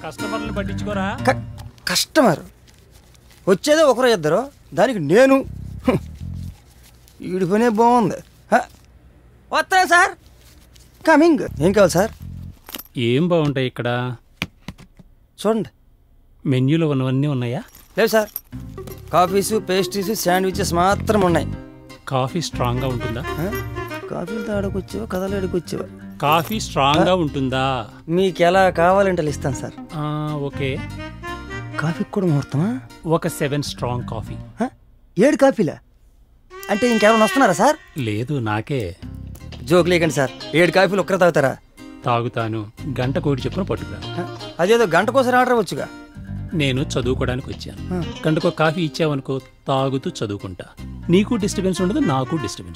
కస్టమర్లు పట్టించుకోరా? కస్టమర్ వచ్చేదే ఒకరో ఇద్దరు, దానికి నేను వీడి పనే బాగుంది. వస్తాను సార్, కమింగ్. ఏం కావాలి సార్? ఏం బాగుంటాయి ఇక్కడ? చూడండి, మెన్యూలో ఉన్నవన్నీ ఉన్నాయా? లేవు సార్, కాఫీసు, పేస్ట్రీస్, శాండ్విచెస్ మాత్రం ఉన్నాయి. కాఫీ స్ట్రాంగ్గా ఉంటుందా? కాఫీలతో ఆడకొచ్చావా, కథలు ఆడకొచ్చావా? కాఫీ స్ట్రాంగ్గా ఉంటుందా? మీకు ఎలా కావాలంటే ఇస్తాను సార్. ఓకే. కాఫీకి కూడా ముహూర్తమా? ఒక 7 స్ట్రాంగ్ కాఫీ. 7 కాఫీలా? అంటే ఇంకెవరైనా వస్తున్నారా సార్? లేదు, నాకే. జోక్ లేకండి సార్, 7 కాఫీలు ఒక్కరే తాగుతారా? తాగుతాను, గంట కోడి చెప్పున పట్టుకురా. అదేదో గంటకోసారి ఆర్డర్ వచ్చుగా. నేను చదువుకోవడానికి వచ్చాను. గంటకో కాఫీ ఇచ్చావనుకో, తాగుతూ చదువుకుంటా. నీకు డిస్టర్బెన్స్ ఉండదు, నాకు డిస్టర్బెన్స్